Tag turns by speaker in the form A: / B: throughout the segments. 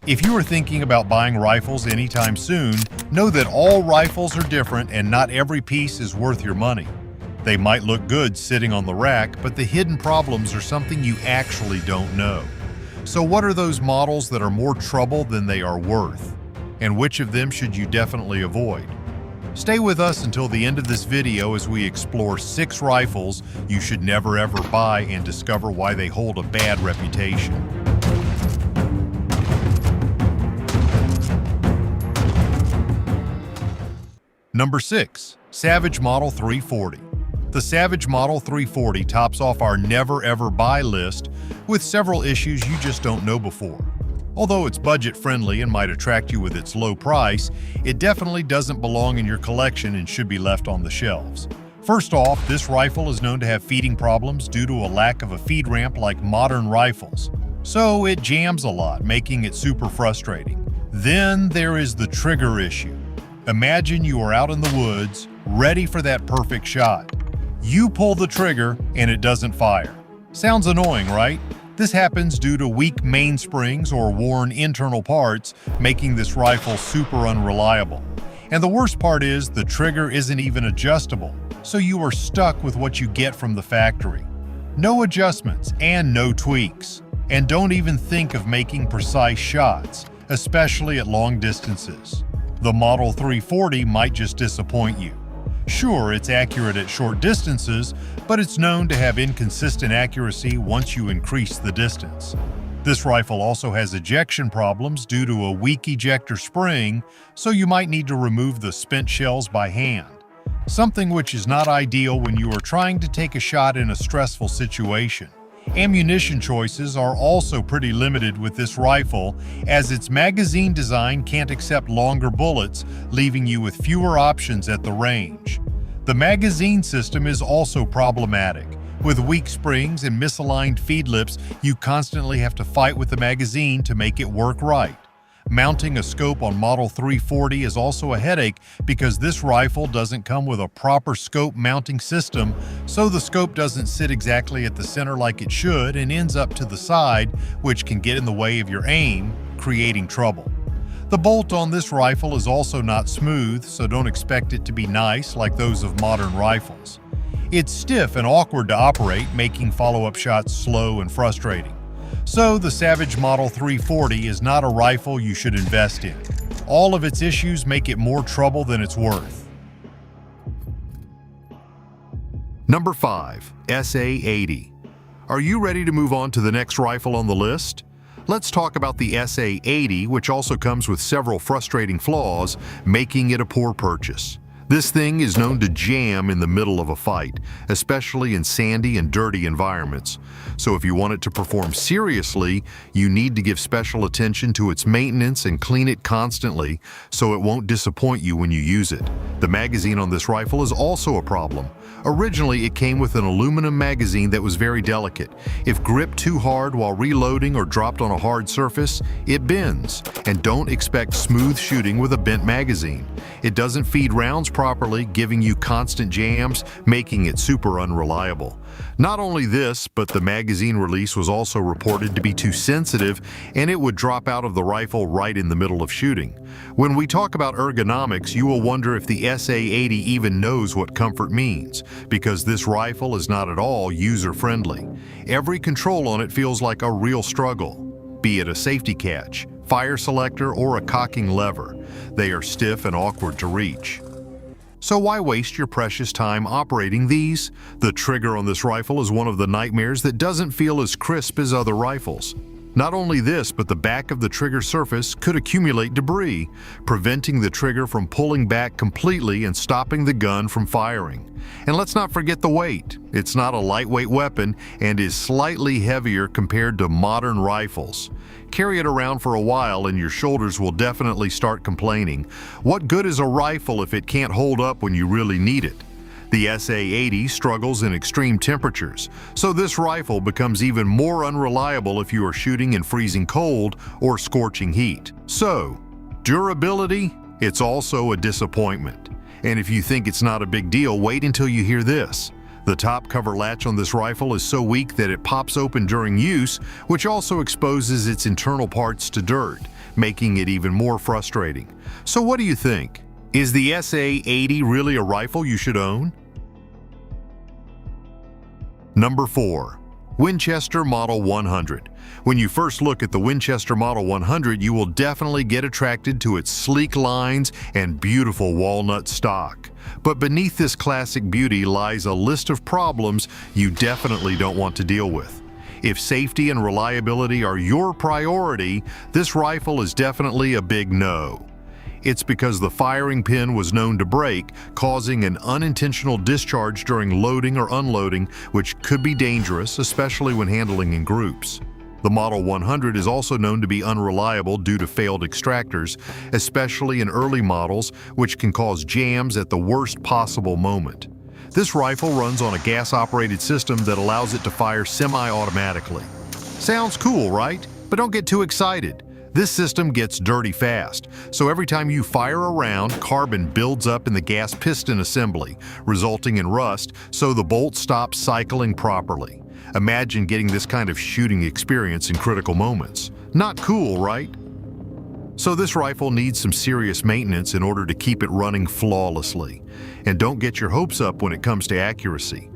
A: If you are thinking about buying rifles anytime soon, know that all rifles are different and not every piece is worth your money. They might look good sitting on the rack, but the hidden problems are something you actually don't know. So what are those models that are more trouble than they are worth? And which of them should you definitely avoid? Stay with us until the end of this video as we explore 6 rifles you should never ever buy and discover why they hold a bad reputation. Number 6. Savage Model 340. The Savage Model 340 tops off our never ever buy list with several issues you just don't know before. Although it's budget friendly and might attract you with its low price, it definitely doesn't belong in your collection and should be left on the shelves. First off, this rifle is known to have feeding problems due to a lack of a feed ramp like modern rifles. So it jams a lot, making it super frustrating. Then there is the trigger issue. Imagine you are out in the woods, ready for that perfect shot. You pull the trigger and it doesn't fire. Sounds annoying, right? This happens due to weak mainsprings or worn internal parts, making this rifle super unreliable. And the worst part is the trigger isn't even adjustable, so you are stuck with what you get from the factory. No adjustments and no tweaks. And don't even think of making precise shots, especially at long distances. The Model 340 might just disappoint you. Sure, it's accurate at short distances, but it's known to have inconsistent accuracy once you increase the distance. This rifle also has ejection problems due to a weak ejector spring, so you might need to remove the spent shells by hand. Something which is not ideal when you are trying to take a shot in a stressful situation. Ammunition choices are also pretty limited with this rifle, as its magazine design can't accept longer bullets, leaving you with fewer options at the range. The magazine system is also problematic. With weak springs and misaligned feed lips, you constantly have to fight with the magazine to make it work right. Mounting a scope on Model 340 is also a headache because this rifle doesn't come with a proper scope mounting system, so the scope doesn't sit exactly at the center like it should and ends up to the side, which can get in the way of your aim, creating trouble. The bolt on this rifle is also not smooth, so don't expect it to be nice like those of modern rifles. It's stiff and awkward to operate, making follow-up shots slow and frustrating. So the Savage Model 340 is not a rifle you should invest in. All of its issues make it more trouble than it's worth. Number 5. SA-80. Are you ready to move on to the next rifle on the list? Let's talk about the SA-80, which also comes with several frustrating flaws, making it a poor purchase. This thing is known to jam in the middle of a fight, especially in sandy and dirty environments. So if you want it to perform seriously, you need to give special attention to its maintenance and clean it constantly so it won't disappoint you when you use it. The magazine on this rifle is also a problem. Originally, it came with an aluminum magazine that was very delicate. If gripped too hard while reloading or dropped on a hard surface, it bends. And don't expect smooth shooting with a bent magazine. It doesn't feed rounds properly, giving you constant jams, making it super unreliable. Not only this, but the magazine release was also reported to be too sensitive, and it would drop out of the rifle right in the middle of shooting. When we talk about ergonomics, you will wonder if the SA-80 even knows what comfort means, because this rifle is not at all user-friendly. Every control on it feels like a real struggle, be it a safety catch, fire selector, or a cocking lever. They are stiff and awkward to reach. So why waste your precious time operating these? The trigger on this rifle is one of the nightmares that doesn't feel as crisp as other rifles. Not only this, but the back of the trigger surface could accumulate debris, preventing the trigger from pulling back completely and stopping the gun from firing. And let's not forget the weight. It's not a lightweight weapon and is slightly heavier compared to modern rifles. Carry it around for a while and your shoulders will definitely start complaining. What good is a rifle if it can't hold up when you really need it? The SA-80 struggles in extreme temperatures, so this rifle becomes even more unreliable if you are shooting in freezing cold or scorching heat. So, durability? It's also a disappointment. And if you think it's not a big deal, wait until you hear this. The top cover latch on this rifle is so weak that it pops open during use, which also exposes its internal parts to dirt, making it even more frustrating. So what do you think? Is the SA-80 really a rifle you should own? Number 4. Winchester Model 100. When you first look at the Winchester Model 100, you will definitely get attracted to its sleek lines and beautiful walnut stock. But beneath this classic beauty lies a list of problems you definitely don't want to deal with. If safety and reliability are your priority, this rifle is definitely a big no. It's because the firing pin was known to break, causing an unintentional discharge during loading or unloading, which could be dangerous, especially when handling in groups. The Model 100 is also known to be unreliable due to failed extractors, especially in early models, which can cause jams at the worst possible moment. This rifle runs on a gas-operated system that allows it to fire semi-automatically. Sounds cool, right? But don't get too excited. This system gets dirty fast, so every time you fire a round, carbon builds up in the gas piston assembly, resulting in rust, so the bolt stops cycling properly. Imagine getting this kind of shooting experience in critical moments. Not cool, right? So this rifle needs some serious maintenance in order to keep it running flawlessly. And don't get your hopes up when it comes to accuracy.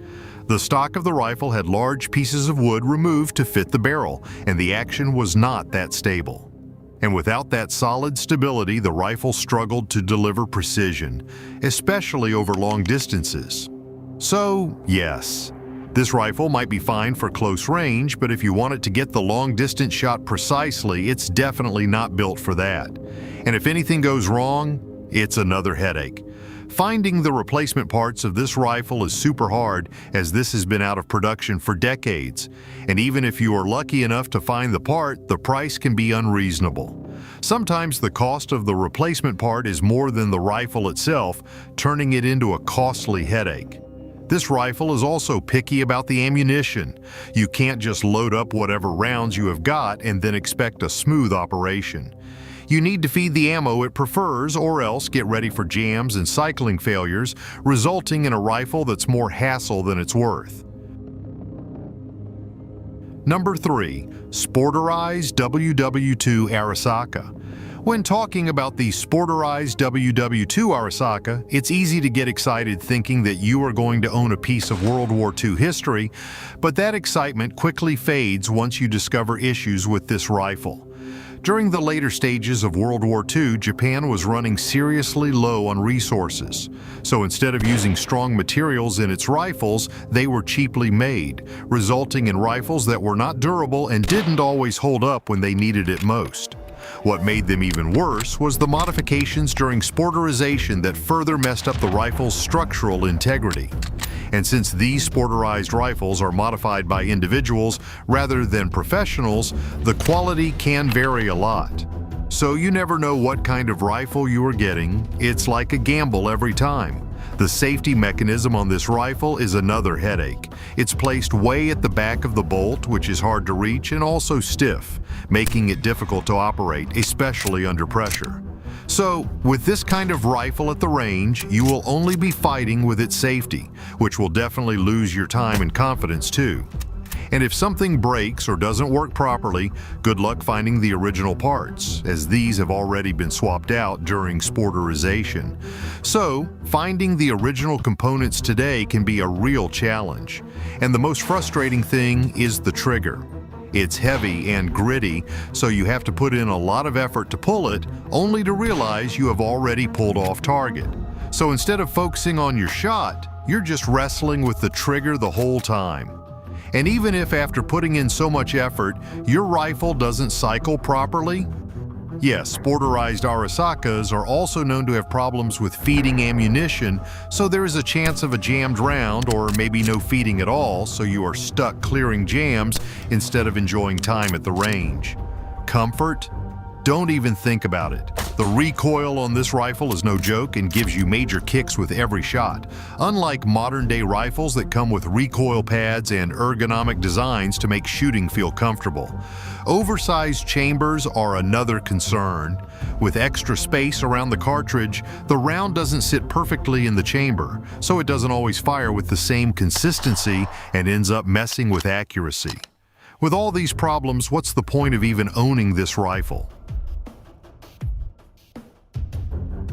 A: The stock of the rifle had large pieces of wood removed to fit the barrel, and the action was not that stable. And without that solid stability, the rifle struggled to deliver precision, especially over long distances. So, yes, this rifle might be fine for close range, but if you want it to get the long-distance shot precisely, it's definitely not built for that. And if anything goes wrong, it's another headache. Finding the replacement parts of this rifle is super hard, as this has been out of production for decades. And even if you are lucky enough to find the part, the price can be unreasonable. Sometimes the cost of the replacement part is more than the rifle itself, turning it into a costly headache. This rifle is also picky about the ammunition. You can't just load up whatever rounds you have got and then expect a smooth operation. You need to feed the ammo it prefers, or else get ready for jams and cycling failures, resulting in a rifle that's more hassle than it's worth. Number 3. Sporterized WW2 Arasaka. When talking about the Sporterized WW2 Arasaka, it's easy to get excited thinking that you are going to own a piece of World War II history, but that excitement quickly fades once you discover issues with this rifle. During the later stages of World War II, Japan was running seriously low on resources. So instead of using strong materials in its rifles, they were cheaply made, resulting in rifles that were not durable and didn't always hold up when they needed it most. What made them even worse was the modifications during sporterization that further messed up the rifle's structural integrity. And since these sporterized rifles are modified by individuals rather than professionals, the quality can vary a lot. So you never know what kind of rifle you are getting. It's like a gamble every time. The safety mechanism on this rifle is another headache. It's placed way at the back of the bolt, which is hard to reach and also stiff, making it difficult to operate, especially under pressure. So, with this kind of rifle at the range, you will only be fighting with its safety, which will definitely lose your time and confidence too. And if something breaks or doesn't work properly, good luck finding the original parts, as these have already been swapped out during sporterization. So, finding the original components today can be a real challenge. And the most frustrating thing is the trigger. It's heavy and gritty, so you have to put in a lot of effort to pull it, only to realize you have already pulled off target. So instead of focusing on your shot, you're just wrestling with the trigger the whole time. And even if after putting in so much effort, your rifle doesn't cycle properly, yes, sporterized Arasakas are also known to have problems with feeding ammunition, so there is a chance of a jammed round or maybe no feeding at all, so you are stuck clearing jams instead of enjoying time at the range. Comfort? Don't even think about it. The recoil on this rifle is no joke and gives you major kicks with every shot, unlike modern-day rifles that come with recoil pads and ergonomic designs to make shooting feel comfortable. Oversized chambers are another concern. With extra space around the cartridge, the round doesn't sit perfectly in the chamber, so it doesn't always fire with the same consistency and ends up messing with accuracy. With all these problems, what's the point of even owning this rifle?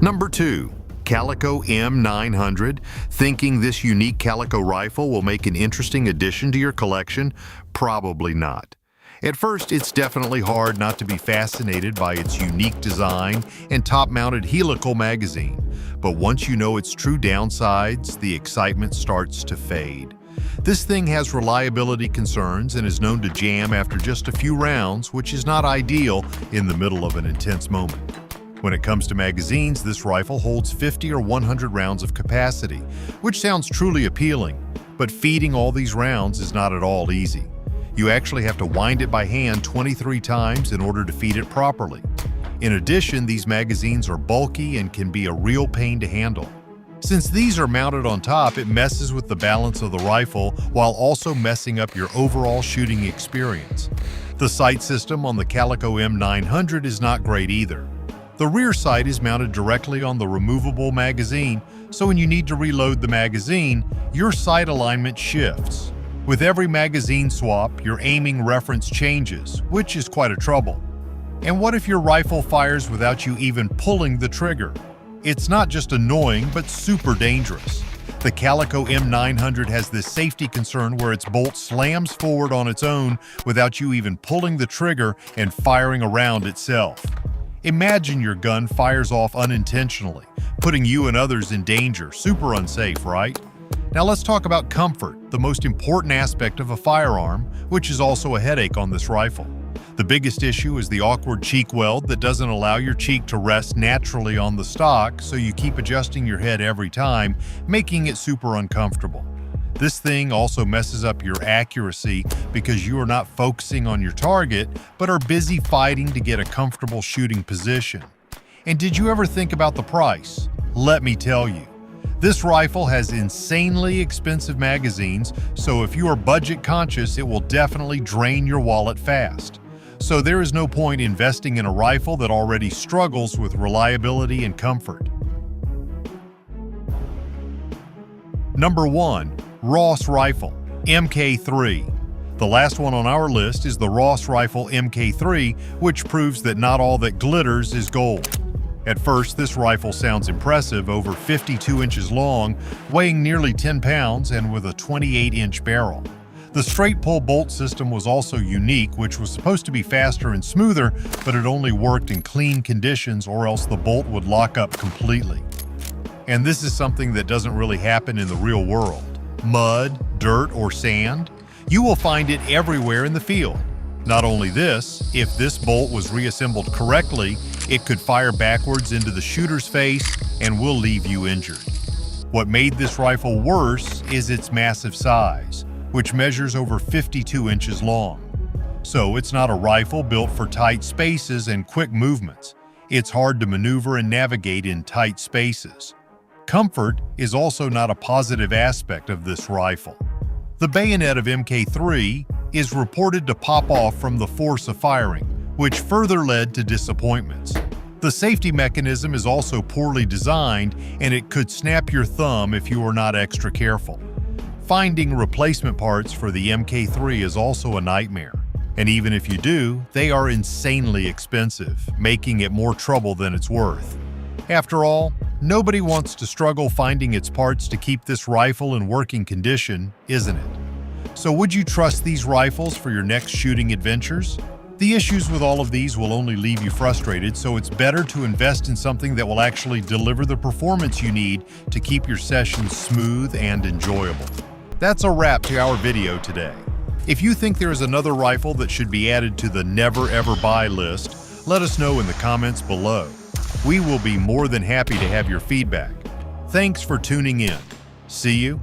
A: Number 2. Calico M900. Thinking this unique Calico rifle will make an interesting addition to your collection? Probably not. At first, it's definitely hard not to be fascinated by its unique design and top-mounted helical magazine. But once you know its true downsides, the excitement starts to fade. This thing has reliability concerns and is known to jam after just a few rounds, which is not ideal in the middle of an intense moment. When it comes to magazines, this rifle holds 50 or 100 rounds of capacity, which sounds truly appealing, but feeding all these rounds is not at all easy. You actually have to wind it by hand 23 times in order to feed it properly. In addition, these magazines are bulky and can be a real pain to handle. Since these are mounted on top, it messes with the balance of the rifle while also messing up your overall shooting experience. The sight system on the Calico M900 is not great either. The rear sight is mounted directly on the removable magazine, so when you need to reload the magazine, your sight alignment shifts. With every magazine swap, your aiming reference changes, which is quite a trouble. And what if your rifle fires without you even pulling the trigger? It's not just annoying, but super dangerous. The Calico M900 has this safety concern where its bolt slams forward on its own without you even pulling the trigger and firing a round itself. Imagine your gun fires off unintentionally, putting you and others in danger. Super unsafe, right? Now let's talk about comfort, the most important aspect of a firearm, which is also a headache on this rifle. The biggest issue is the awkward cheek weld that doesn't allow your cheek to rest naturally on the stock, so you keep adjusting your head every time, making it super uncomfortable. This thing also messes up your accuracy because you are not focusing on your target, but are busy fighting to get a comfortable shooting position. And did you ever think about the price? Let me tell you. This rifle has insanely expensive magazines, so if you are budget conscious, it will definitely drain your wallet fast. So there is no point investing in a rifle that already struggles with reliability and comfort. Number 1. Ross Rifle MK3. The last one on our list is the Ross Rifle MK3, which proves that not all that glitters is gold. At first, this rifle sounds impressive, over 52 inches long, weighing nearly 10 pounds, and with a 28-inch barrel. The straight pull bolt system was also unique, which was supposed to be faster and smoother, but it only worked in clean conditions or else the bolt would lock up completely. And this is something that doesn't really happen in the real world. Mud, dirt, or sand, you will find it everywhere in the field. Not only this, if this bolt was reassembled correctly, it could fire backwards into the shooter's face and will leave you injured. What made this rifle worse is its massive size, which measures over 52 inches long. So it's not a rifle built for tight spaces and quick movements. It's hard to maneuver and navigate in tight spaces. Comfort is also not a positive aspect of this rifle. The bayonet of MK3 is reported to pop off from the force of firing, which further led to disappointments. The safety mechanism is also poorly designed, and it could snap your thumb if you are not extra careful. Finding replacement parts for the MK3 is also a nightmare, and even if you do, they are insanely expensive, making it more trouble than it's worth. After all, nobody wants to struggle finding its parts to keep this rifle in working condition, isn't it? So would you trust these rifles for your next shooting adventures? The issues with all of these will only leave you frustrated, so it's better to invest in something that will actually deliver the performance you need to keep your sessions smooth and enjoyable. That's a wrap to our video today. If you think there is another rifle that should be added to the never ever buy list, let us know in the comments below. We will be more than happy to have your feedback. Thanks for tuning in. See you